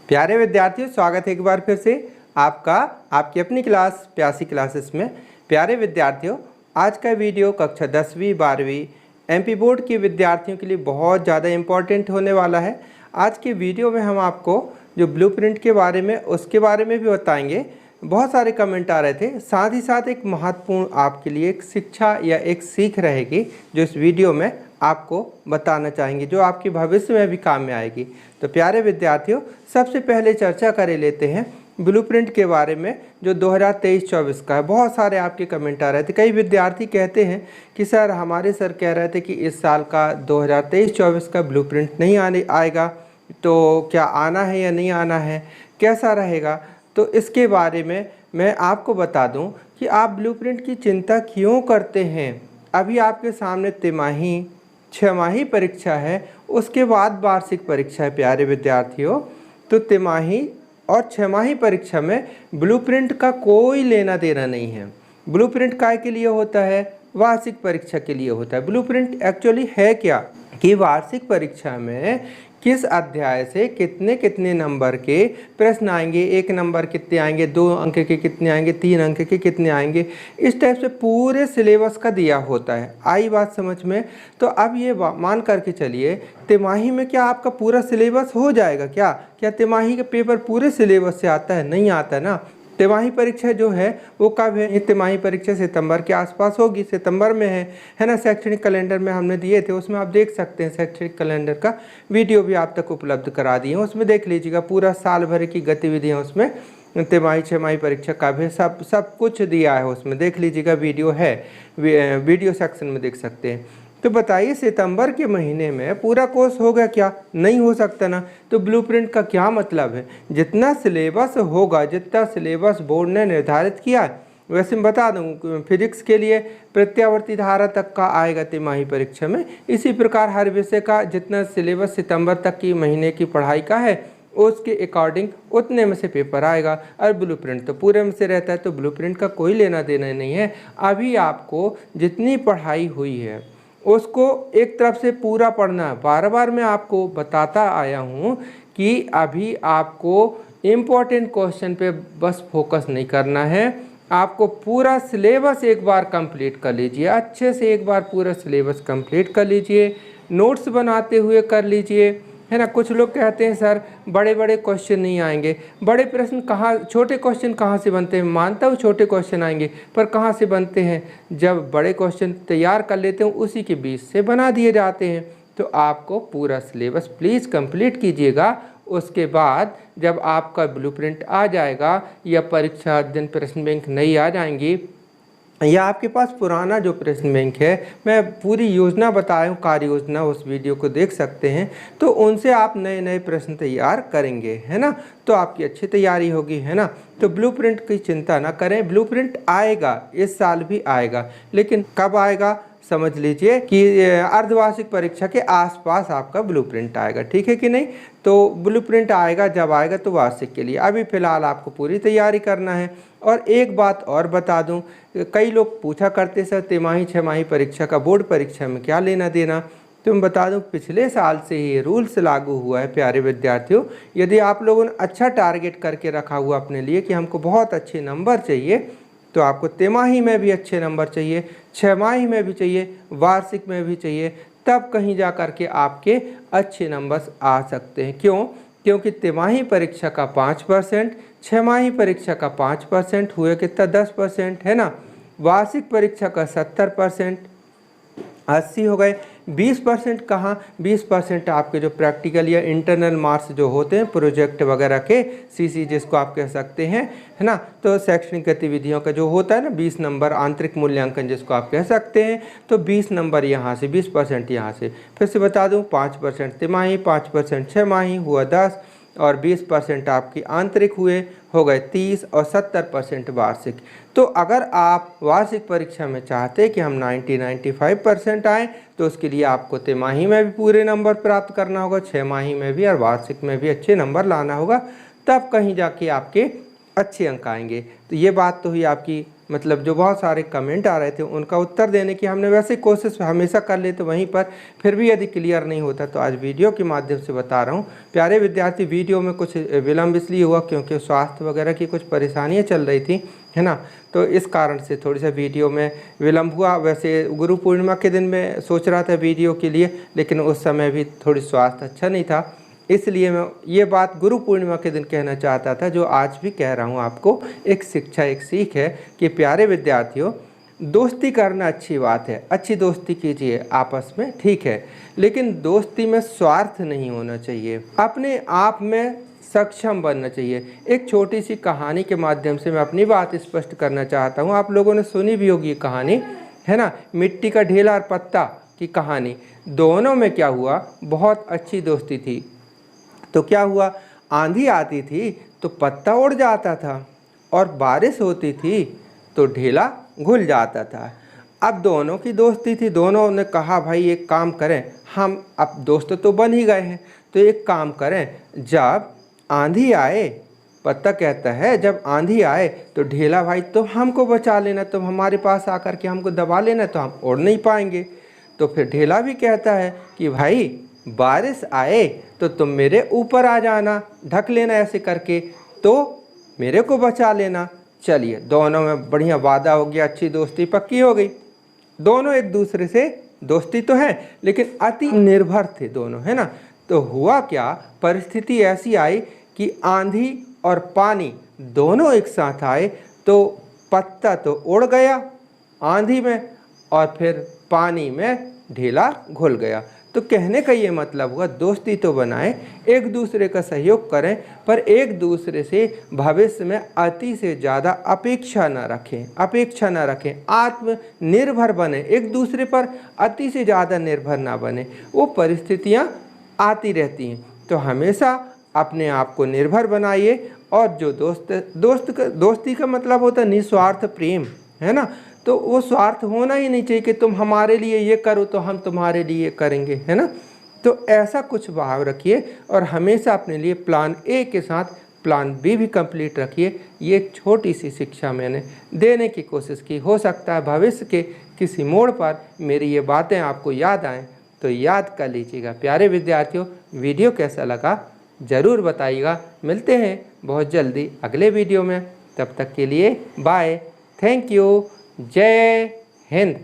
प्यारे विद्यार्थियों, स्वागत है एक बार फिर से आपका आपकी अपनी क्लास प्यासी क्लासेस में। प्यारे विद्यार्थियों, आज का वीडियो कक्षा 10वीं 12वीं एमपी बोर्ड के विद्यार्थियों के लिए बहुत ज़्यादा इम्पोर्टेंट होने वाला है। आज के वीडियो में हम आपको जो ब्लूप्रिंट के बारे में उसके बारे में भी बताएंगे। बहुत सारे कमेंट आ रहे थे, साथ ही साथ एक महत्वपूर्ण आपके लिए एक शिक्षा या एक सीख रहेगी जो इस वीडियो में आपको बताना चाहेंगे, जो आपके भविष्य में भी काम में आएगी। तो प्यारे विद्यार्थियों, सबसे पहले चर्चा कर लेते हैं ब्लूप्रिंट के बारे में जो 2023-24 का है। बहुत सारे आपके कमेंट आ रहे थे। कई विद्यार्थी कहते हैं कि सर, हमारे सर कह रहे थे कि इस साल का 2023-24 का ब्लूप्रिंट नहीं आएगा, तो क्या आना है या नहीं आना है, कैसा रहेगा? तो इसके बारे में मैं आपको बता दूं कि आप ब्लूप्रिंट की चिंता क्यों करते हैं। अभी आपके सामने तिमाही, छमाही परीक्षा है, उसके बाद वार्षिक परीक्षा है। प्यारे विद्यार्थियों, तो तिमाही और छमाही परीक्षा में ब्लूप्रिंट का कोई लेना देना नहीं है। ब्लूप्रिंट काय के लिए होता है? वार्षिक परीक्षा के लिए होता है। ब्लूप्रिंट एक्चुअली है क्या कि वार्षिक परीक्षा में किस अध्याय से कितने कितने नंबर के प्रश्न आएंगे, 1 नंबर कितने आएंगे, 2 अंक के कितने आएंगे, 3 अंक के कितने आएंगे, इस टाइप से पूरे सिलेबस का दिया होता है। आई बात समझ में? तो अब ये मान करके चलिए, तिमाही में क्या आपका पूरा सिलेबस हो जाएगा? क्या तिमाही का पेपर पूरे सिलेबस से आता है? नहीं आता ना। तिमाही परीक्षा जो है वो कब है? ये तिमाही परीक्षा सितंबर के आसपास होगी, सितंबर में है ना। शैक्षणिक कैलेंडर में हमने दिए थे, उसमें आप देख सकते हैं। शैक्षणिक कैलेंडर का वीडियो भी आप तक उपलब्ध करा दिए हैं, उसमें देख लीजिएगा। पूरा साल भर की गतिविधियाँ उसमें तिमाही छमाही परीक्षा का भी सब कुछ दिया है, उसमें देख लीजिएगा। वीडियो है, वीडियो सेक्शन में देख सकते हैं। तो बताइए, सितंबर के महीने में पूरा कोर्स होगा क्या? नहीं हो सकता ना। तो ब्लूप्रिंट का क्या मतलब है? जितना सिलेबस होगा, जितना सिलेबस बोर्ड ने निर्धारित किया है, वैसे मैं बता दूं, फिजिक्स के लिए प्रत्यावर्ती धारा तक का आएगा तिमाही परीक्षा में। इसी प्रकार हर विषय का जितना सिलेबस सितंबर तक की महीने की पढ़ाई का है, उसके अकॉर्डिंग उतने में से पेपर आएगा। और ब्लूप्रिंट तो पूरे में से रहता है, तो ब्लूप्रिंट का कोई लेना देना नहीं है। अभी आपको जितनी पढ़ाई हुई है उसको एक तरफ से पूरा पढ़ना है। बार बार मैं आपको बताता आया हूँ कि अभी आपको इम्पोर्टेंट क्वेश्चन पे बस फोकस नहीं करना है, आपको पूरा सिलेबस एक बार कंप्लीट कर लीजिए। अच्छे से एक बार पूरा सिलेबस कंप्लीट कर लीजिए, नोट्स बनाते हुए कर लीजिए, है ना। कुछ लोग कहते हैं सर, बड़े बड़े क्वेश्चन नहीं आएंगे। बड़े प्रश्न कहाँ, छोटे क्वेश्चन कहाँ से बनते हैं? मानता हूँ छोटे क्वेश्चन आएंगे, पर कहाँ से बनते हैं? जब बड़े क्वेश्चन तैयार कर लेते हैं, उसी के बीच से बना दिए जाते हैं। तो आपको पूरा सिलेबस प्लीज़ कंप्लीट कीजिएगा। उसके बाद जब आपका ब्लूप्रिंट आ जाएगा या परीक्षा दिन प्रश्न बैंक नहीं आ जाएंगी, या आपके पास पुराना जो प्रश्न बैंक है, मैं पूरी योजना बताया हूँ, कार्य योजना, उस वीडियो को देख सकते हैं। तो उनसे आप नए नए प्रश्न तैयार करेंगे, है ना। तो आपकी अच्छी तैयारी होगी, है ना। तो ब्लूप्रिंट की चिंता ना करें, ब्लूप्रिंट आएगा, इस साल भी आएगा। लेकिन कब आएगा समझ लीजिए कि अर्धवार्षिक परीक्षा के आसपास आपका ब्लूप्रिंट आएगा, ठीक है कि नहीं। तो ब्लूप्रिंट आएगा, जब आएगा तो वार्षिक के लिए। अभी फ़िलहाल आपको पूरी तैयारी करना है। और एक बात और बता दूं, कई लोग पूछा करते सर, तिमाही छमाही परीक्षा का बोर्ड परीक्षा में क्या लेना देना। तो मैं बता दूं, पिछले साल से ही रूल्स लागू हुआ है। प्यारे विद्यार्थियों, यदि आप लोगों ने अच्छा टारगेट करके रखा हुआ अपने लिए कि हमको बहुत अच्छे नंबर चाहिए, तो आपको तिमाही में भी अच्छे नंबर चाहिए, छमाही में भी चाहिए, वार्षिक में भी चाहिए, तब कहीं जा कर के आपके अच्छे नंबर्स आ सकते हैं। क्यों? क्योंकि तिमाही परीक्षा का 5%, छमाही परीक्षा का 5% हुए कितना? 10%, है ना। वार्षिक परीक्षा का 70%, 80 हो गए। 20% कहाँ? 20% आपके जो प्रैक्टिकल या इंटरनल मार्क्स जो होते हैं प्रोजेक्ट वगैरह के, सीसी जिसको आप कह सकते हैं, है ना। तो शैक्षणिक गतिविधियों का जो होता है ना, 20 नंबर आंतरिक मूल्यांकन जिसको आप कह सकते हैं, तो 20 नंबर यहाँ से, 20% यहाँ से। फिर से बता दूँ, 5% तिमाही, 5% छमाही, हुआ 10, और 20% आपकी आंतरिक हुए, हो गए 30, और 70% वार्षिक। तो अगर आप वार्षिक परीक्षा में चाहते हैं कि हम 90-95% आएँ, तो उसके लिए आपको तिमाही में भी पूरे नंबर प्राप्त करना होगा, छमाही में भी और वार्षिक में भी अच्छे नंबर लाना होगा, तब कहीं जाके आपके अच्छे अंक आएंगे। तो ये बात तो हुई आपकी मतलब जो बहुत सारे कमेंट आ रहे थे उनका उत्तर देने की हमने वैसे कोशिश हमेशा कर लेते वहीं पर, फिर भी यदि क्लियर नहीं होता तो आज वीडियो के माध्यम से बता रहा हूँ। प्यारे विद्यार्थी, वीडियो में कुछ विलम्ब इसलिए हुआ क्योंकि स्वास्थ्य वगैरह की कुछ परेशानियाँ चल रही थी, है ना, तो इस कारण से थोड़ी सा वीडियो में विलम्ब हुआ। वैसे गुरु पूर्णिमा के दिन मैं सोच रहा था वीडियो के लिए, लेकिन उस समय भी थोड़ी स्वास्थ्य अच्छा नहीं था, इसलिए मैं ये बात गुरु पूर्णिमा के दिन कहना चाहता था, जो आज भी कह रहा हूँ आपको। एक शिक्षा, एक सीख है कि प्यारे विद्यार्थियों, दोस्ती करना अच्छी बात है, अच्छी दोस्ती कीजिए आपस में, ठीक है, लेकिन दोस्ती में स्वार्थ नहीं होना चाहिए, अपने आप में सक्षम बनना चाहिए। एक छोटी सी कहानी के माध्यम से मैं अपनी बात स्पष्ट करना चाहता हूँ। आप लोगों ने सुनी भी होगी ये कहानी, है ना, मिट्टी का ढेला और पत्ता की कहानी। दोनों में क्या हुआ, बहुत अच्छी दोस्ती थी, तो क्या हुआ, आंधी आती थी तो पत्ता उड़ जाता था और बारिश होती थी तो ढेला घुल जाता था। अब दोनों की दोस्ती थी, दोनों ने कहा भाई एक काम करें, हम अब दोस्त तो बन ही गए हैं, तो एक काम करें, जब आंधी आए, पत्ता कहता है जब आंधी आए तो ढेला भाई तो हमको बचा लेना, तुम हमारे पास आकर के हमको दबा लेना, तो हम उड़ नहीं पाएंगे। तो फिर ढेला भी कहता है कि भाई बारिश आए तो तुम मेरे ऊपर आ जाना, ढक लेना ऐसे करके, तो मेरे को बचा लेना। चलिए, दोनों में बढ़िया वादा हो गया, अच्छी दोस्ती पक्की हो गई। दोनों एक दूसरे से दोस्ती तो है लेकिन अति निर्भर थे दोनों, है ना। तो हुआ क्या, परिस्थिति ऐसी आई कि आंधी और पानी दोनों एक साथ आए, तो पत्ता तो उड़ गया आंधी में और फिर पानी में ढेला घुल गया। तो कहने का ये मतलब हुआ, दोस्ती तो बनाएं, एक दूसरे का सहयोग करें, पर एक दूसरे से भविष्य में अति से ज़्यादा अपेक्षा न रखें, आत्मनिर्भर बने, एक दूसरे पर अति से ज़्यादा निर्भर ना बने। वो परिस्थितियाँ आती रहती हैं, तो हमेशा अपने आप को निर्भर बनाइए। और जो दोस्ती का मतलब होता है निस्वार्थ प्रेम, है ना, तो वो स्वार्थ होना ही नहीं चाहिए कि तुम हमारे लिए ये करो तो हम तुम्हारे लिए करेंगे, है ना। तो ऐसा कुछ भाव रखिए और हमेशा अपने लिए प्लान ए के साथ प्लान बी भी कंप्लीट रखिए। ये एक छोटी सी शिक्षा मैंने देने की कोशिश की। हो सकता है भविष्य के किसी मोड़ पर मेरी ये बातें आपको याद आएँ, तो याद कर लीजिएगा। प्यारे विद्यार्थियों, वीडियो कैसा लगा ज़रूर बताइएगा। मिलते हैं बहुत जल्दी अगले वीडियो में, तब तक के लिए बाय, थैंक यू, जय हिंद।